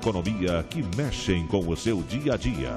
economia que mexem com o seu dia a dia.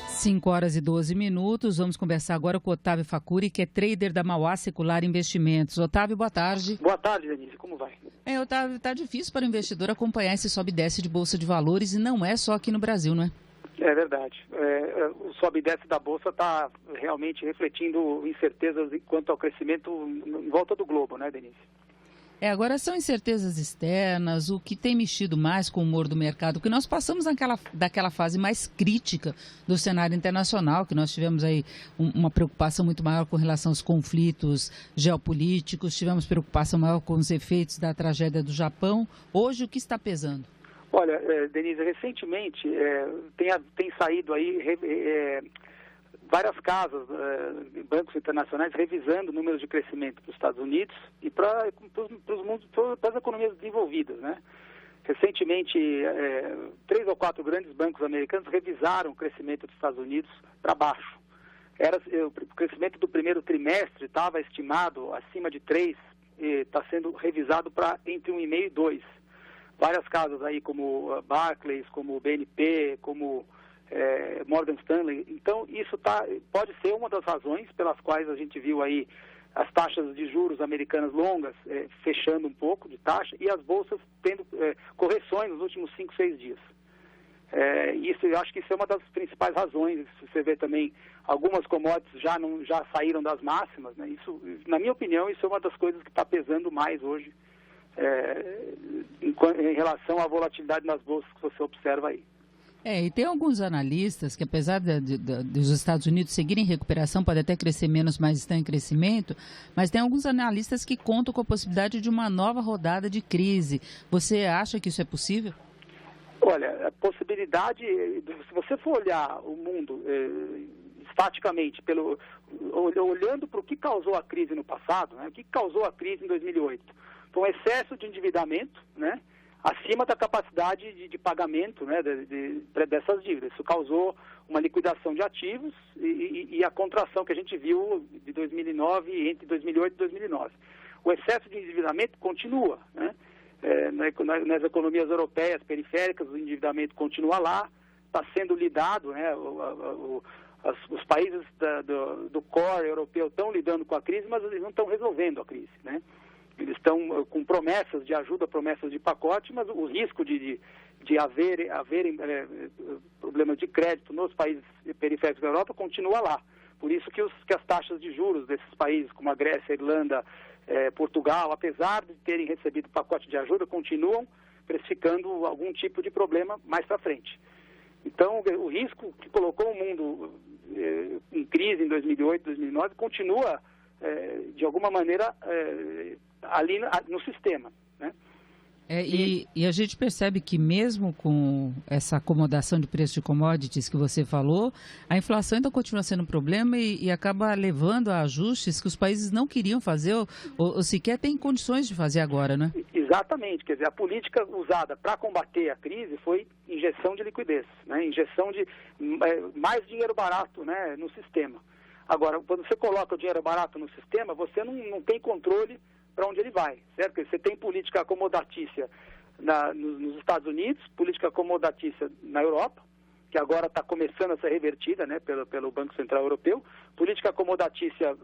5h12. Vamos conversar agora com o Otávio Facuri, que é trader da Mauá Secular Investimentos. Otávio, boa tarde. Boa tarde, Denise. Como vai? Otávio, está difícil para o investidor acompanhar esse sobe e desce de Bolsa de Valores e não é só aqui no Brasil, não é? É verdade. O sobe e desce da Bolsa está realmente refletindo incertezas quanto ao crescimento em volta do globo, né, Denise? Agora são incertezas externas, o que tem mexido mais com o humor do mercado, porque nós passamos daquela fase mais crítica do cenário internacional, que nós tivemos aí uma preocupação muito maior com relação aos conflitos geopolíticos, tivemos preocupação maior com os efeitos da tragédia do Japão. Hoje, o que está pesando? Olha, Denise, recentemente tem saído aí várias casas, bancos internacionais, revisando números de crescimento para os Estados Unidos e para as economias desenvolvidas, né? Recentemente, 3 ou 4 grandes bancos americanos revisaram o crescimento dos Estados Unidos para baixo. O crescimento do primeiro trimestre estava estimado acima de 3, está sendo revisado para entre 1,5 e 2. Várias casas aí como Barclays, como BNP, como Morgan Stanley. Então, isso pode ser uma das razões pelas quais a gente viu aí as taxas de juros americanas longas fechando um pouco de taxa e as bolsas tendo correções nos últimos 5, 6 dias. Eu acho que isso é uma das principais razões. Você vê também algumas commodities já saíram das máximas, né? Isso, na minha opinião, isso é uma das coisas que está pesando mais hoje em relação à volatilidade nas bolsas que você observa aí. E tem alguns analistas que, apesar dos Estados Unidos seguirem em recuperação, pode até crescer menos, mas estão em crescimento, mas tem alguns analistas que contam com a possibilidade de uma nova rodada de crise. Você acha que isso é possível? Olha, a possibilidade, se você for olhar o mundo estaticamente, olhando para o que causou a crise no passado, né, o que causou a crise em 2008, foi um excesso de endividamento, né? Acima da capacidade de pagamento, né, dessas dívidas. Isso causou uma liquidação de ativos e a contração que a gente viu de 2009, entre 2008 e 2009. O excesso de endividamento continua, né? Nas economias europeias periféricas, o endividamento continua lá, está sendo lidado, né? Os países do core europeu estão lidando com a crise, mas eles não estão resolvendo a crise, né? Eles estão com promessas de ajuda, promessas de pacote, mas o risco de haverem problemas de crédito nos países periféricos da Europa continua lá. Por isso que as taxas de juros desses países, como a Grécia, a Irlanda, Portugal, apesar de terem recebido pacote de ajuda, continuam precificando algum tipo de problema mais para frente. Então, o risco que colocou o mundo em crise em 2008, 2009, continua, de alguma maneira, ali no sistema, né? E a gente percebe que mesmo com essa acomodação de preço de commodities que você falou, a inflação ainda continua sendo um problema e acaba levando a ajustes que os países não queriam fazer ou sequer têm condições de fazer agora, né? Exatamente, quer dizer, a política usada para combater a crise foi injeção de liquidez, né? Injeção de mais dinheiro barato, né, no sistema. Agora, quando você coloca o dinheiro barato no sistema, você não tem controle para onde ele vai, certo? Você tem política acomodatícia nos Estados Unidos, política acomodatícia na Europa, que agora está começando a ser revertida, né, pelo Banco Central Europeu, política acomodatícia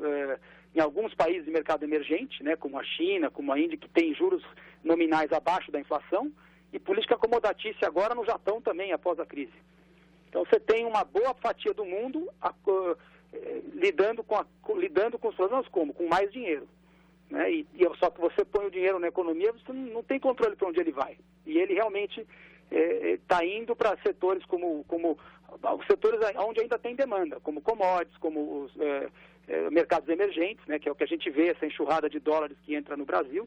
em alguns países de mercado emergente, né, como a China, como a Índia, que tem juros nominais abaixo da inflação, e política acomodatícia agora no Japão também, após a crise. Então você tem uma boa fatia do mundo lidando com os problemas como? Com mais dinheiro. Né? Só que você põe o dinheiro na economia, você não tem controle para onde ele vai. E ele realmente está indo para setores como os setores onde ainda tem demanda, como commodities, como os mercados emergentes, né? Que é o que a gente vê, essa enxurrada de dólares que entra no Brasil.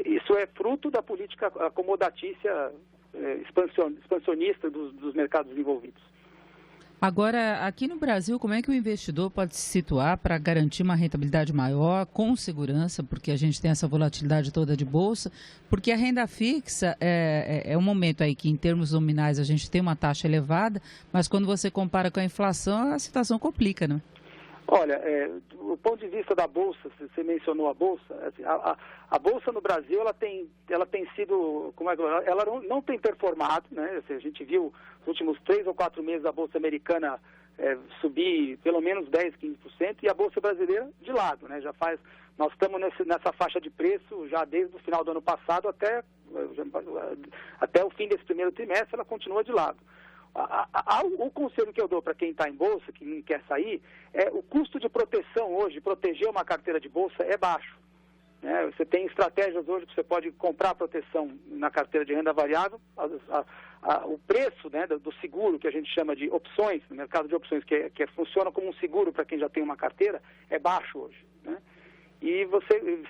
Isso é fruto da política acomodatícia expansionista dos mercados desenvolvidos. Agora, aqui no Brasil, como é que o investidor pode se situar para garantir uma rentabilidade maior, com segurança, porque a gente tem essa volatilidade toda de bolsa, porque a renda fixa é um momento aí que, em termos nominais, a gente tem uma taxa elevada, mas quando você compara com a inflação, a situação complica, né? Olha, do ponto de vista da Bolsa, você mencionou a Bolsa, assim, a Bolsa no Brasil, ela tem sido, ela não tem performado, né? Assim, a gente viu nos últimos 3 ou 4 meses a Bolsa americana subir pelo menos 10, 15%, e a Bolsa brasileira de lado, né? Nós estamos nessa faixa de preço já desde o final do ano passado até o fim desse primeiro trimestre, ela continua de lado. O conselho que eu dou para quem está em bolsa, que não quer sair, o custo de proteção hoje, proteger uma carteira de bolsa é baixo. Né? Você tem estratégias hoje que você pode comprar proteção na carteira de renda variável, o preço, né, do seguro, que a gente chama de opções, no mercado de opções, que funciona como um seguro para quem já tem uma carteira, é baixo hoje. Né? E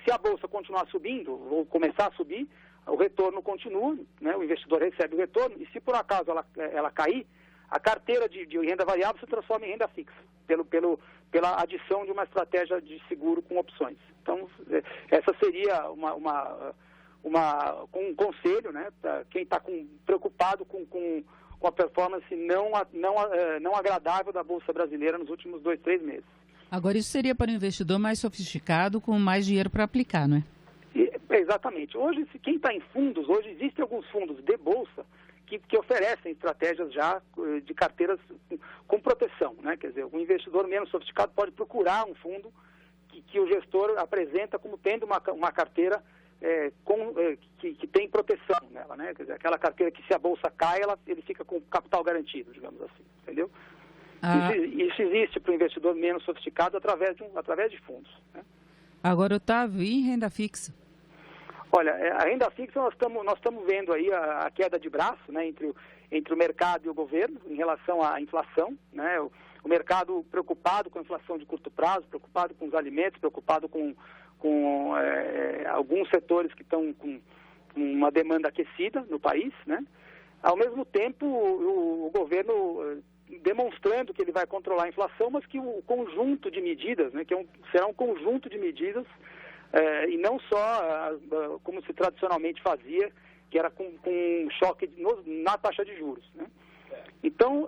se a bolsa continuar subindo, ou começar a subir, o retorno continua, né? O investidor recebe o retorno, e se por acaso ela cair, a carteira de renda variável se transforma em renda fixa, pela adição de uma estratégia de seguro com opções. Então, essa seria um conselho, né, para quem está preocupado com a performance não agradável da Bolsa brasileira nos últimos 2, 3 meses. Agora, isso seria para um investidor mais sofisticado, com mais dinheiro para aplicar, não é? Exatamente. Hoje, quem está em fundos, hoje existem alguns fundos de bolsa que oferecem estratégias já de carteiras com proteção, né? Quer dizer, o investidor menos sofisticado pode procurar um fundo que o gestor apresenta como tendo uma carteira que tem proteção nela, né? Quer dizer, aquela carteira que, se a bolsa cai, ele fica com capital garantido, digamos assim, entendeu? Isso existe para o investidor menos sofisticado através de fundos, né? Agora, Otávio, e em renda fixa? Olha, a renda fixa nós estamos vendo aí a queda de braço, né, entre o mercado e o governo em relação à inflação, né? O mercado preocupado com a inflação de curto prazo, preocupado com os alimentos, preocupado com alguns setores que estão com uma demanda aquecida no país, né? Ao mesmo tempo, o governo demonstrando que ele vai controlar a inflação, mas que o conjunto de medidas, né, será um conjunto de medidas, e não só como se tradicionalmente fazia, que era com um choque na taxa de juros, né? Então,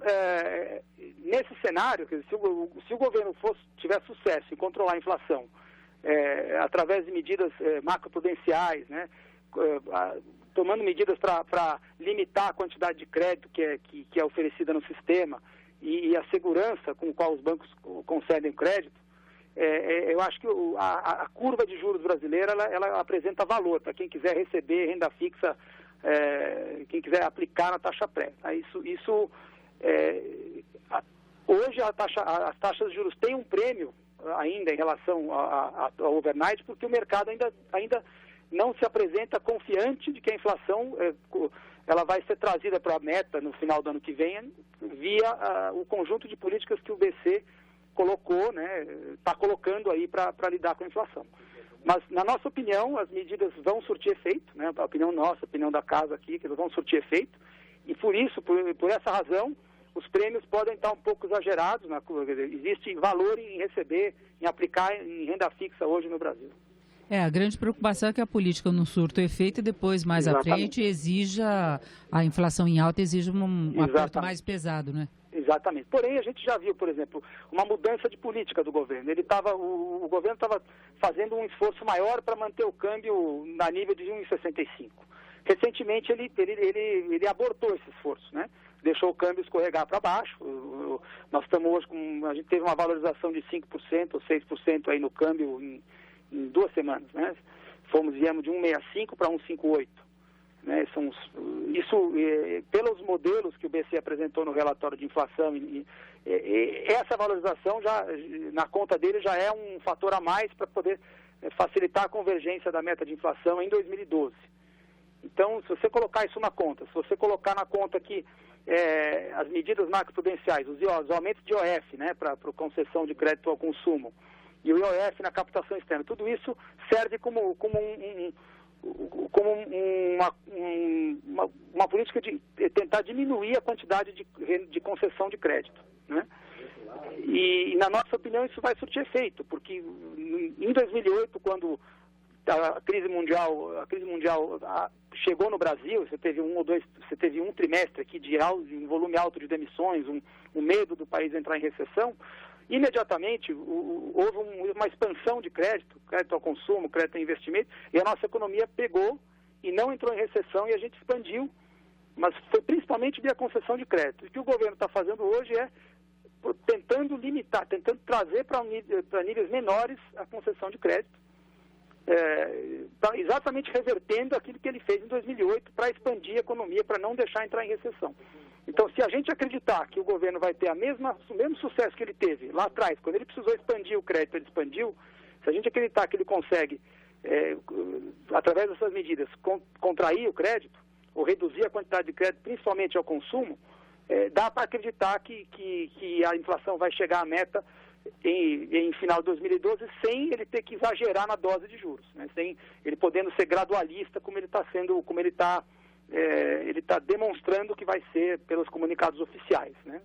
nesse cenário, quer dizer, se o governo tiver sucesso em controlar a inflação através de medidas macroprudenciais, né, tomando medidas para limitar a quantidade de crédito que é oferecida no sistema e a segurança com a qual os bancos concedem crédito, eu acho que a curva de juros brasileira ela apresenta valor para quem quiser receber renda fixa, quem quiser aplicar na taxa pré. Hoje as taxas de juros têm um prêmio ainda em relação ao overnight, porque o mercado ainda não se apresenta confiante de que a inflação ela vai ser trazida para a meta no final do ano que vem via o conjunto de políticas que o BC colocou, né, está colocando aí para lidar com a inflação. Mas, na nossa opinião, as medidas vão surtir efeito, né, a opinião nossa, a opinião da casa aqui, que elas vão surtir efeito, e por isso, por essa razão, os prêmios podem estar um pouco exagerados, né, existe valor em receber, em aplicar em renda fixa hoje no Brasil. A grande preocupação é que a política não surta o efeito e depois, mais à frente, a inflação em alta exige um aperto mais pesado, né? Exatamente. Porém, a gente já viu, por exemplo, uma mudança de política do governo. O governo estava fazendo um esforço maior para manter o câmbio na nível de 1,65. Recentemente, ele abortou esse esforço, né? Deixou o câmbio escorregar para baixo. Nós estamos hoje a gente teve uma valorização de 5% ou 6% aí no câmbio em 2 semanas, né? Viemos de 1,65 para 1,58. Né? Pelos modelos que o BC apresentou no relatório de inflação, essa valorização na conta dele já é um fator a mais para poder facilitar a convergência da meta de inflação em 2012. Então, se você colocar isso na conta, se você colocar na conta que as medidas macroprudenciais, os aumentos de IOF, né, para concessão de crédito ao consumo, e o IOF na captação externa, tudo isso serve como uma política de tentar diminuir a quantidade de concessão de crédito, né? E, na nossa opinião, isso vai surtir efeito, porque em 2008, quando a crise mundial chegou no Brasil, você teve um trimestre aqui de um volume alto de demissões, um medo do país entrar em recessão, imediatamente houve uma expansão de crédito ao consumo, crédito ao investimento, e a nossa economia pegou e não entrou em recessão e a gente expandiu, mas foi principalmente via concessão de crédito. E o que o governo está fazendo hoje é tentando limitar, tentando trazer para níveis menores a concessão de crédito, exatamente revertendo aquilo que ele fez em 2008 para expandir a economia, para não deixar entrar em recessão. Então, se a gente acreditar que o governo vai ter o mesmo sucesso que ele teve lá atrás, quando ele precisou expandir o crédito, ele expandiu, se a gente acreditar que ele consegue, através dessas medidas, contrair o crédito, ou reduzir a quantidade de crédito, principalmente ao consumo, dá para acreditar que a inflação vai chegar à meta em final de 2012 sem ele ter que exagerar na dose de juros, né? Sem ele podendo ser gradualista como ele está sendo, como ele está demonstrando que vai ser pelos comunicados oficiais, né?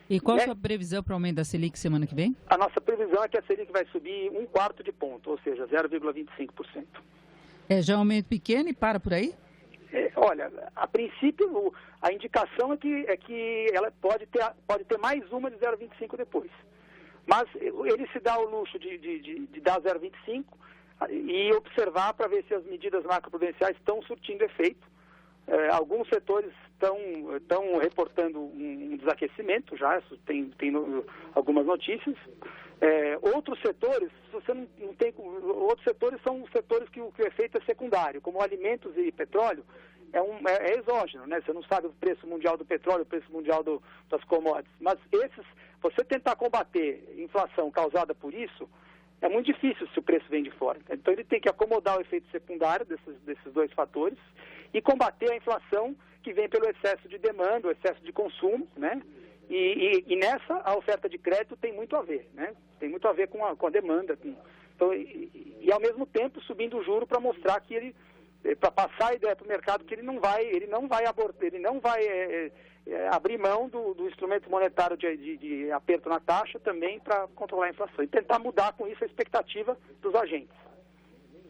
E qual a sua previsão para o aumento da Selic semana que vem? A nossa previsão é que a Selic vai subir 1/4 de ponto, ou seja, 0,25%. Já é um aumento pequeno e para por aí? Olha, a princípio, a indicação é que ela pode ter mais uma de 0,25 depois. Mas ele se dá o luxo de dar 0,25 e observar para ver se as medidas macroprudenciais estão surtindo efeito. Alguns setores estão reportando um desaquecimento já, tem algumas notícias. Outros setores, outros setores são setores que o efeito é secundário, como alimentos e petróleo, é exógeno, né? Você não sabe o preço mundial do petróleo, o preço mundial das commodities. Mas você tentar combater inflação causada por isso, é muito difícil se o preço vem de fora. Então ele tem que acomodar o efeito secundário desses dois fatores e combater a inflação que vem pelo excesso de demanda, o excesso de consumo, né? E nessa, a oferta de crédito tem muito a ver, né? Tem muito a ver com a demanda. Então, e ao mesmo tempo subindo o juro para mostrar que para passar a ideia para o mercado que ele não vai abrir mão do instrumento monetário de aperto na taxa também para controlar a inflação. E tentar mudar com isso a expectativa dos agentes.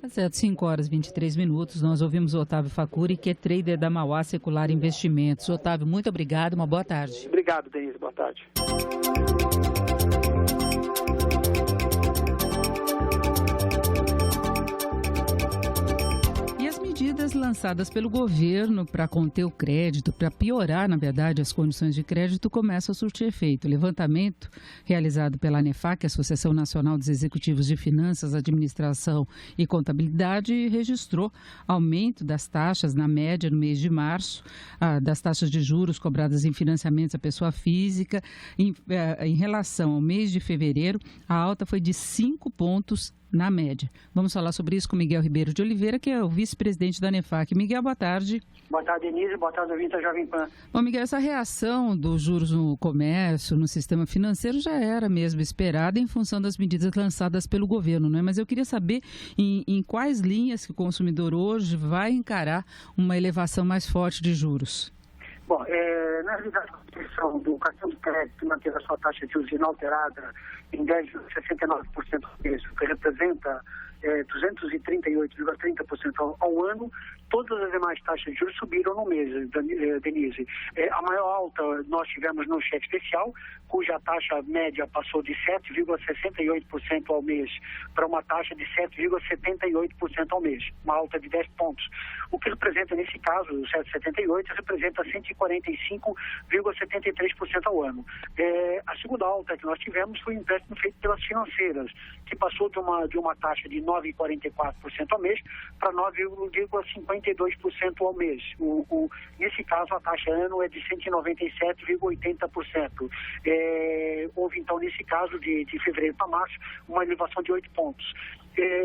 Tá certo, 5h23. Nós ouvimos o Otávio Facuri, que é trader da Mauá Secular Investimentos. Otávio, muito obrigado, uma boa tarde. Obrigado, Denise, boa tarde. Medidas lançadas pelo governo para conter o crédito, para piorar, na verdade, as condições de crédito, começam a surtir efeito. O levantamento realizado pela ANEFAC, Associação Nacional dos Executivos de Finanças, Administração e Contabilidade, registrou aumento das taxas, na média, no mês de março, das taxas de juros cobradas em financiamentos à pessoa física. Em relação ao mês de fevereiro, a alta foi de 5 pontos na média. Vamos falar sobre isso com Miguel Ribeiro de Oliveira, que é o vice-presidente da ANEFAC. Miguel, boa tarde. Boa tarde, Denise. Boa tarde, ouvinte da Jovem Pan. Bom, Miguel, essa reação dos juros no comércio, no sistema financeiro, já era mesmo esperada em função das medidas lançadas pelo governo, não é? Mas eu queria saber em quais linhas que o consumidor hoje vai encarar uma elevação mais forte de juros. Bom, na realidade, a Constituição do cartão de crédito manteve a sua taxa de juros inalterada em 10,69% isso, que representa 238,30% ao ano. Todas as demais taxas de juros subiram no mês, Denise. A maior alta nós tivemos no cheque especial, cuja taxa média passou de 7,68% ao mês para uma taxa de 7,78% ao mês, uma alta de 10 pontos. O que representa, nesse caso, o 7,78 representa 145,73% ao ano. A segunda alta que nós tivemos foi o empréstimo feito pelas financeiras, que passou de uma taxa de 9,44% ao mês para 9,52% ao mês. Nesse caso, a taxa ano é de 197,80%. Houve, então, nesse caso, de fevereiro para março, uma elevação de 8 pontos.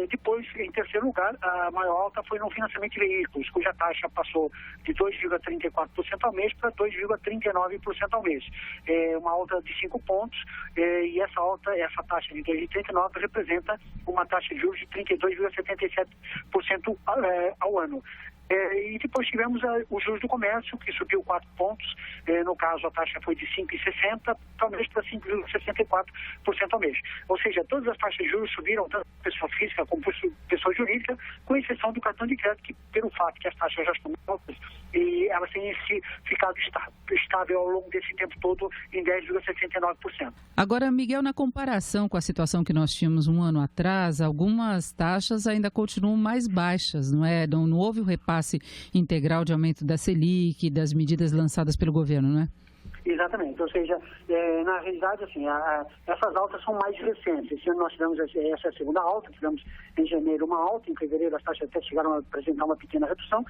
Depois, em terceiro lugar, a maior alta foi no financiamento de veículos, cuja taxa passou de 2,34% ao mês para 2,39% ao mês. Uma alta de 5 pontos, e essa taxa de 2,39% representa uma taxa de juros de 32,77% ao ano. E depois tivemos os juros do comércio, que subiu 4 pontos. No caso, a taxa foi de 5,60% ao mês para 5,64% ao mês. Ou seja, todas as taxas de juros subiram, tanto pessoa física como pessoa jurídica, com exceção do cartão de crédito, que pelo fato que as taxas já estão altas, e elas têm ficado estável ao longo desse tempo todo em 10,69%. Agora, Miguel, na comparação com a situação que nós tínhamos um ano atrás, algumas taxas ainda continuam mais baixas, não é? Não houve o repasse integral de aumento da Selic, das medidas lançadas pelo governo, não é? Exatamente, ou seja, na realidade, assim, essas altas são mais recentes. Esse ano nós tivemos essa segunda alta, tivemos em janeiro uma alta, em fevereiro as taxas até chegaram a apresentar uma pequena redução,